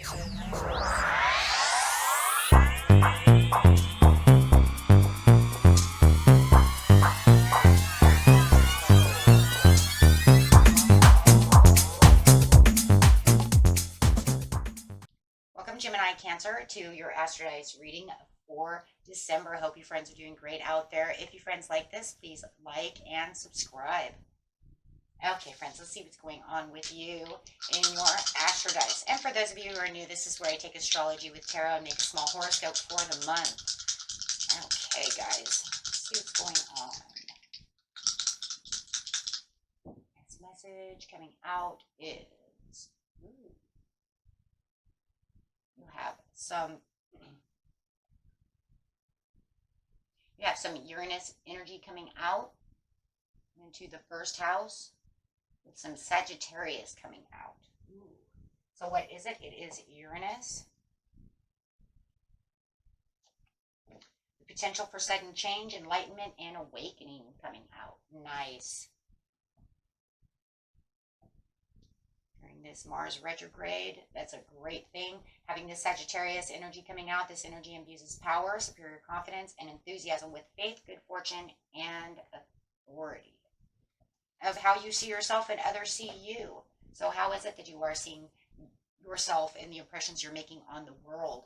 Welcome, Gemini Cancer, to your Astrodice reading for December. Hope you friends are doing great out there. If you friends like this, please like and subscribe. Okay, friends, let's see what's going on with you in your Astrodice. And for those of you who are new, this is where I take astrology with tarot and make a small horoscope for the month. Okay, guys, let's see what's going on. This message coming out is... You have some Uranus energy coming out into the first house with some Sagittarius coming out. Ooh. So what is it? It is Uranus. The potential for sudden change, enlightenment, and awakening coming out. Nice. This Mars retrograde, that's a great thing. Having this Sagittarius energy coming out, this energy imbues power, superior confidence, and enthusiasm with faith, good fortune, and authority. Of how you see yourself and others see you. So how is it that you are seeing yourself and the impressions you're making on the world?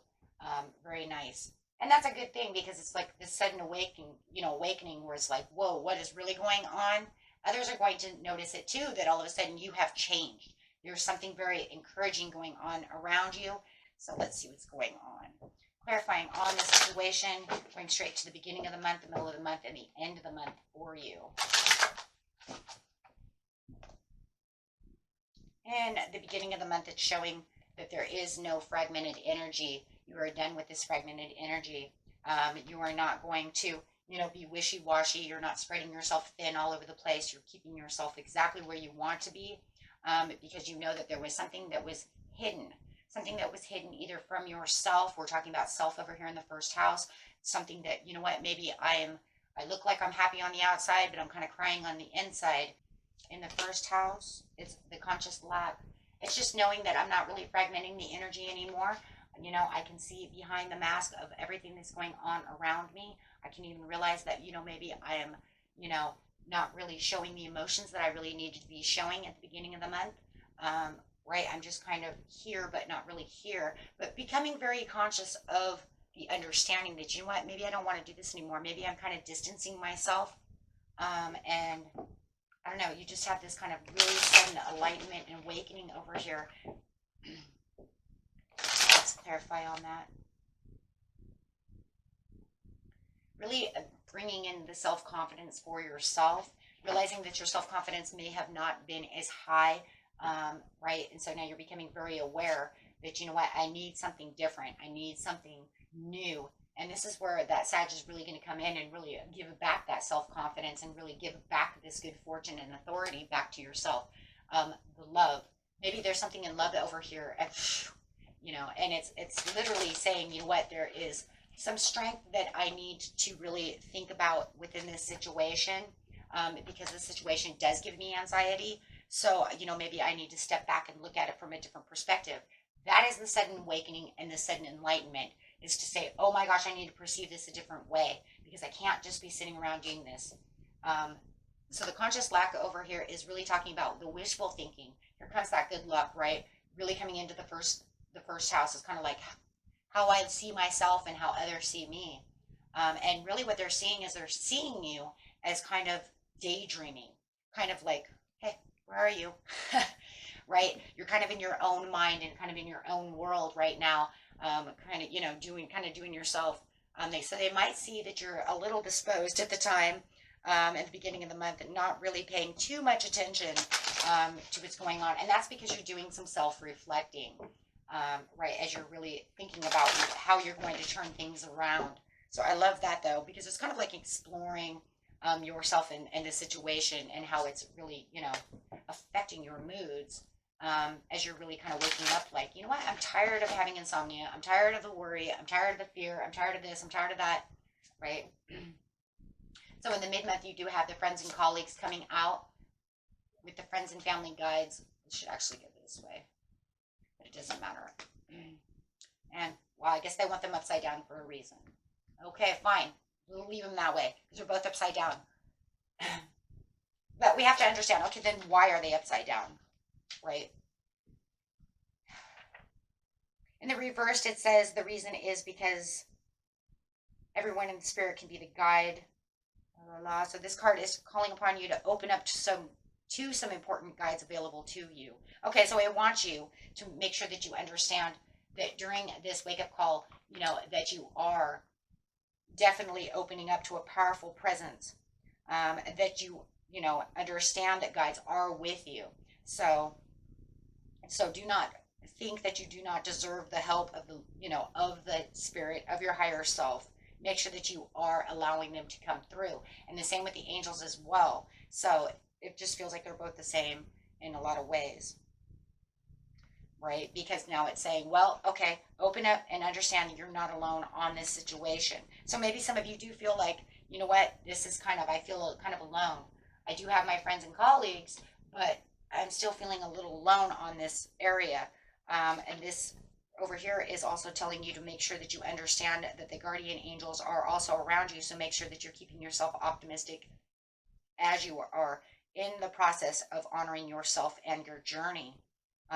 Very nice. And that's a good thing, because it's like this sudden awakening where it's like, whoa, what is really going on? Others are going to notice it too, that all of a sudden you have changed. There's something very encouraging going on around you. So let's see what's going on. Clarifying on the situation, going straight to the beginning of the month, the middle of the month, and the end of the month for you. And the beginning of the month, it's showing that there is no fragmented energy. You are done with this fragmented energy. You are not going to, be wishy-washy. You're not spreading yourself thin all over the place. You're keeping yourself exactly where you want to be. Because you know that there was something that was hidden either from yourself. We're talking about self over here in the first house. Something that, maybe I look like I'm happy on the outside, but I'm kind of crying on the inside. In the first house, it's the conscious lack. It's just knowing that I'm not really fragmenting the energy anymore. I can see behind the mask of everything that's going on around me. I can even realize that, maybe I am, not really showing the emotions that I really needed to be showing at the beginning of the month. Right? I'm just kind of here, but not really here. But becoming very conscious of the understanding that, maybe I don't want to do this anymore. Maybe I'm kind of distancing myself. And I don't know, you just have this kind of really sudden enlightenment and awakening over here. Let's clarify on that. Really bringing in the self-confidence for yourself, realizing that your self-confidence may have not been as high, right? And so now you're becoming very aware that, I need something different. I need something new. And this is where that Sag is really going to come in and really give back that self-confidence and really give back this good fortune and authority back to yourself. The love. Maybe there's something in love over here, and it's literally saying, there is some strength that I need to really think about within this situation, because the situation does give me anxiety. So, maybe I need to step back and look at it from a different perspective. That is the sudden awakening and the sudden enlightenment, is to say, oh my gosh, I need to perceive this a different way, because I can't just be sitting around doing this. So the conscious lack over here is really talking about the wishful thinking. Here comes that good luck, right? Really coming into the first house is kind of like how I see myself and how others see me. And really what they're seeing is they're seeing you as kind of daydreaming, kind of like, hey, where are you? Right? You're kind of in your own mind and kind of in your own world right now, doing yourself. They might see that you're a little disposed at the time, at the beginning of the month, and not really paying too much attention to what's going on. And that's because you're doing some self-reflecting. Right, as you're really thinking about how you're going to turn things around. So I love that, though, because it's kind of like exploring yourself and the situation and how it's really, affecting your moods, as you're really kind of waking up like, I'm tired of having insomnia. I'm tired of the worry. I'm tired of the fear. I'm tired of this. I'm tired of that, right? So in the mid-month, you do have the friends and colleagues coming out with the friends and family guides. It should actually go this way, but it doesn't matter. Well, I guess they want them upside down for a reason. Okay, fine. We'll leave them that way because they're both upside down. But we have to understand, okay, then why are they upside down, right? In the reversed, it says the reason is because everyone in the spirit can be the guide. So this card is calling upon you to open up to some important guides available to you. Okay, so I want you to make sure that you understand that during this wake-up call, that you are definitely opening up to a powerful presence, that you understand that guides are with you. So do not think that you do not deserve the help of the spirit of your higher self. Make sure that you are allowing them to come through. And the same with the angels as well. So it just feels like they're both the same in a lot of ways, right? Because now it's saying, well, okay, open up and understand that you're not alone on this situation. So maybe some of you do feel like, you know what, I feel kind of alone. I do have my friends and colleagues, but I'm still feeling a little alone on this area. And this over here is also telling you to make sure that you understand that the guardian angels are also around you. So make sure that you're keeping yourself optimistic as you are in the process of honoring yourself and your journey.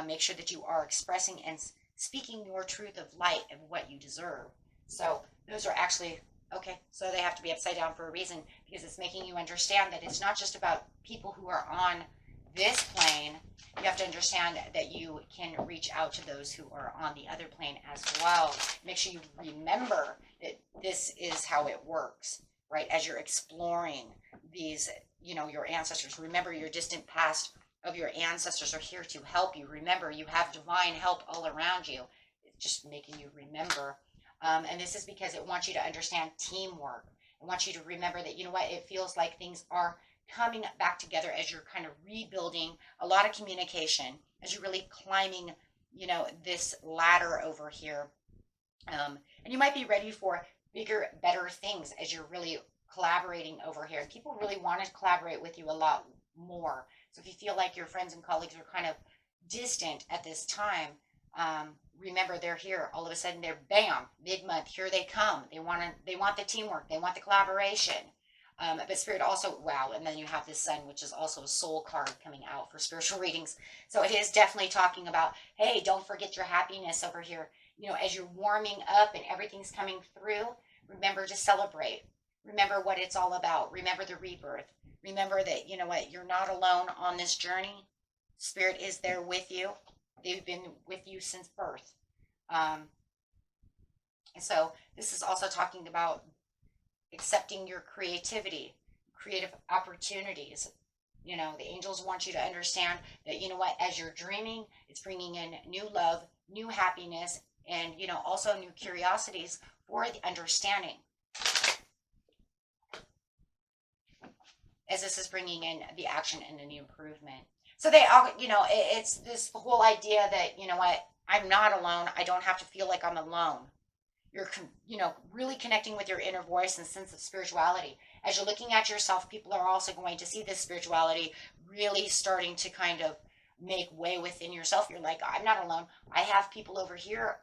Make sure that you are expressing and speaking your truth of light and what you deserve. So those are actually, okay, so they have to be upside down for a reason, because it's making you understand that it's not just about people who are on this plane. You have to understand that you can reach out to those who are on the other plane as well. Make sure you remember that this is how it works, right? As you're exploring these, your ancestors, remember your distant past of your ancestors are here to help you. Remember, you have divine help all around you. It's just making you remember. And this is because it wants you to understand teamwork. It wants you to remember that, it feels like things are coming back together as you're kind of rebuilding a lot of communication, as you're really climbing, this ladder over here. And you might be ready for bigger, better things as you're really collaborating over here. People really want to collaborate with you a lot more. So if you feel like your friends and colleagues are kind of distant at this time, remember they're here. All of a sudden they're bam, mid-month, here they come. They want the teamwork. They want the collaboration. But spirit also, wow, and then you have this sun, which is also a soul card coming out for spiritual readings. So it is definitely talking about, hey, don't forget your happiness over here. As you're warming up and everything's coming through, remember to celebrate. Remember what it's all about. Remember the rebirth. Remember that, you're not alone on this journey. Spirit is there with you. They've been with you since birth. And so this is also talking about accepting your creativity, creative opportunities. The angels want you to understand that, as you're dreaming, it's bringing in new love, new happiness, and, also new curiosities for the understanding. As this is bringing in the action and the improvement. So they all, it's this whole idea that, I'm not alone. I don't have to feel like I'm alone. You're, really connecting with your inner voice and sense of spirituality. As you're looking at yourself, people are also going to see this spirituality really starting to kind of make way within yourself. You're like, I'm not alone. I have people over here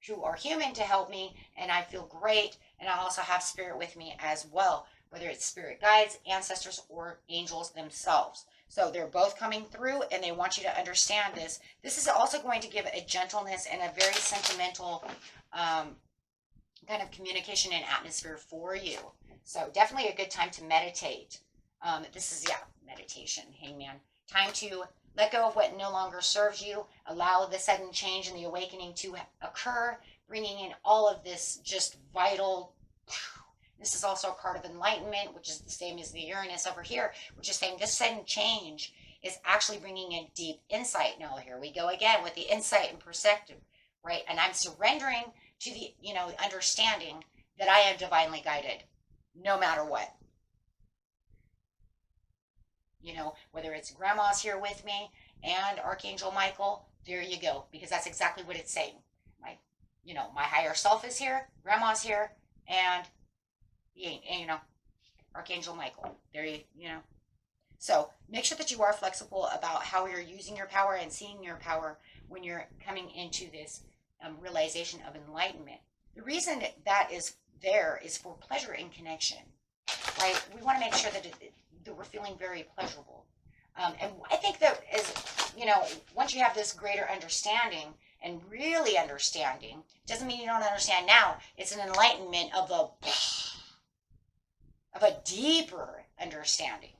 who are human to help me, and I feel great. And I also have spirit with me as well, whether it's spirit guides, ancestors, or angels themselves. So they're both coming through, and they want you to understand this. This is also going to give a gentleness and a very sentimental kind of communication and atmosphere for you. So definitely a good time to meditate. This is, meditation, hangman. Time to let go of what no longer serves you. Allow the sudden change and the awakening to occur, bringing in all of this just vital. This is also a card of enlightenment, which is the same as the Uranus over here, which is saying this sudden change is actually bringing in deep insight. Now, here we go again with the insight and perspective, right? And I'm surrendering to the, understanding that I am divinely guided, no matter what. Whether it's grandma's here with me and Archangel Michael, there you go, because that's exactly what it's saying. My higher self is here, grandma's here, and Archangel Michael. There you know. So make sure that you are flexible about how you're using your power and seeing your power when you're coming into this realization of enlightenment. The reason that is there is for pleasure and connection, right? We want to make sure that that we're feeling very pleasurable. And I think that is, once you have this greater understanding and really understanding, doesn't mean you don't understand now. It's an enlightenment of a deeper understanding,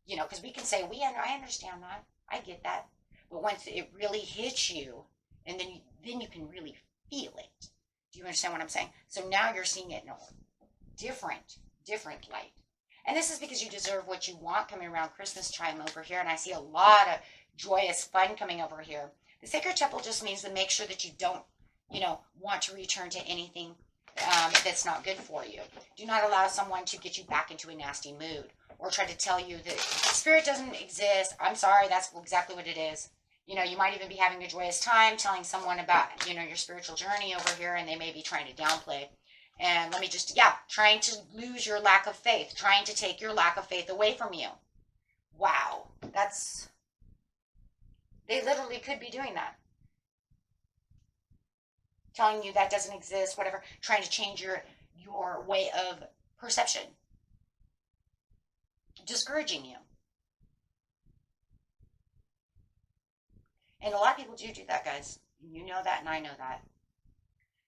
because we can say, I understand that, I get that, but once it really hits you, and then you can really feel it. Do you understand what I'm saying? So now you're seeing it in a different light. And this is because you deserve what you want coming around Christmas time over here. And I see a lot of joyous fun coming over here. The sacred temple just means to make sure that you don't, want to return to anything that's not good for you. Do not allow someone to get you back into a nasty mood or try to tell you that spirit doesn't exist. I'm sorry, that's exactly what it is. You might even be having a joyous time telling someone about, your spiritual journey over here, and they may be trying to downplay. And let me just, trying to lose your lack of faith, trying to take your lack of faith away from you. Wow, they literally could be doing that. Telling you that doesn't exist, whatever, trying to change your way of perception. Discouraging you. And a lot of people do that, guys. You know that, and I know that.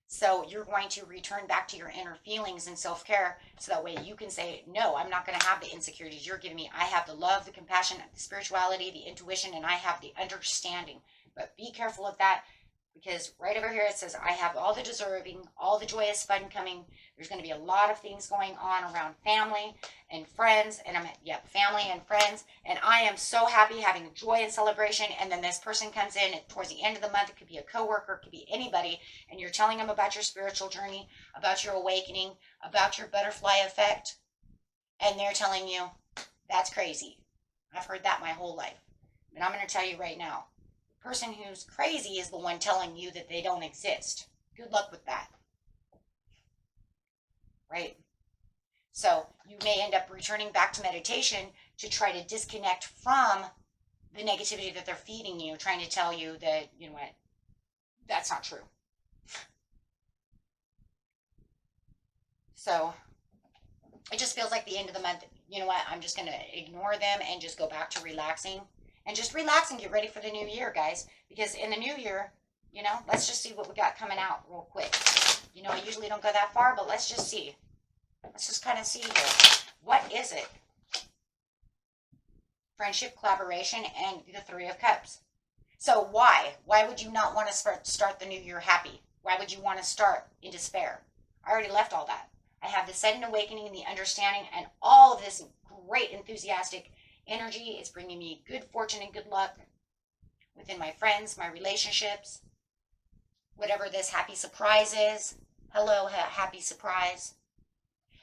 So you're going to return back to your inner feelings and self-care, so that way you can say, no, I'm not going to have the insecurities you're giving me. I have the love, the compassion, the spirituality, the intuition, and I have the understanding. But be careful of that, because right over here it says, I have all the deserving, all the joyous fun coming. There's going to be a lot of things going on around family and friends, and family and friends, and I am so happy, having joy and celebration. And then this person comes in towards the end of the month. It could be a coworker, it could be anybody, and you're telling them about your spiritual journey, about your awakening, about your butterfly effect, and they're telling you, that's crazy. I've heard that my whole life. And I'm going to tell you right now, the person who's crazy is the one telling you that they don't exist. Good luck with that. Right? So you may end up returning back to meditation to try to disconnect from the negativity that they're feeding you, trying to tell you that, that's not true. So it just feels like the end of the month, I'm just going to ignore them and just go back to relaxing. And just relax and get ready for the new year, guys. Because in the new year, let's just see what we got coming out real quick. I usually don't go that far, but let's just see. Let's just kind of see here. What is it? Friendship, collaboration, and the Three of Cups. So why? Why would you not want to start the new year happy? Why would you want to start in despair? I already left all that. I have the sudden awakening and the understanding and all of this great enthusiastic energy. It's bringing me good fortune and good luck within my friends, my relationships, whatever this happy surprise is. Hello, happy surprise.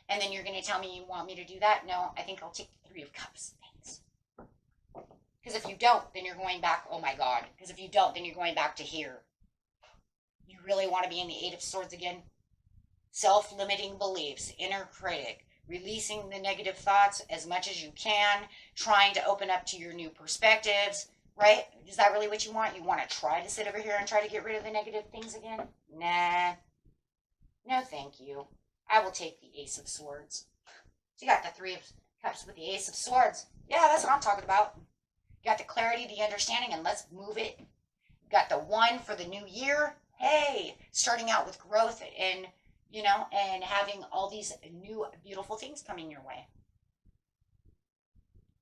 And then you're going to tell me you want me to do that? No, I think I'll take the Three of Cups. Thanks. Because if you don't, then you're going back. Oh my God. Because if you don't, then you're going back to here. You really want to be in the Eight of Swords again? Self-limiting beliefs, inner critic, releasing the negative thoughts as much as you can, trying to open up to your new perspectives, right? Is that really what you want? You want to try to sit over here and try to get rid of the negative things again? Nah. No, thank you. I will take the Ace of Swords. So you got the Three of Cups with the Ace of Swords. Yeah, that's what I'm talking about. You got the clarity, the understanding, and let's move it. You got the One for the new year. Hey, starting out with growth and, and having all these new beautiful things coming your way.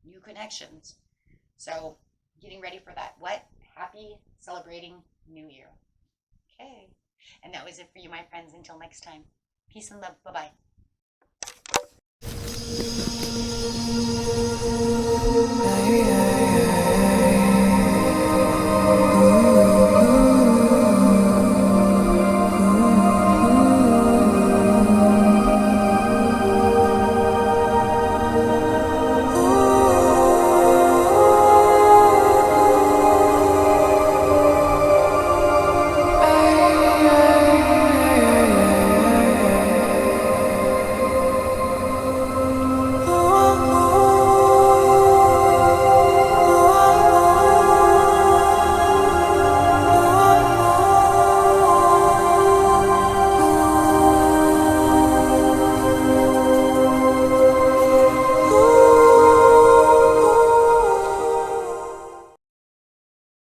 New connections. So getting ready for that. What? Happy celebrating New Year. Okay. And that was it for you, my friends. Until next time. Peace and love. Bye-bye.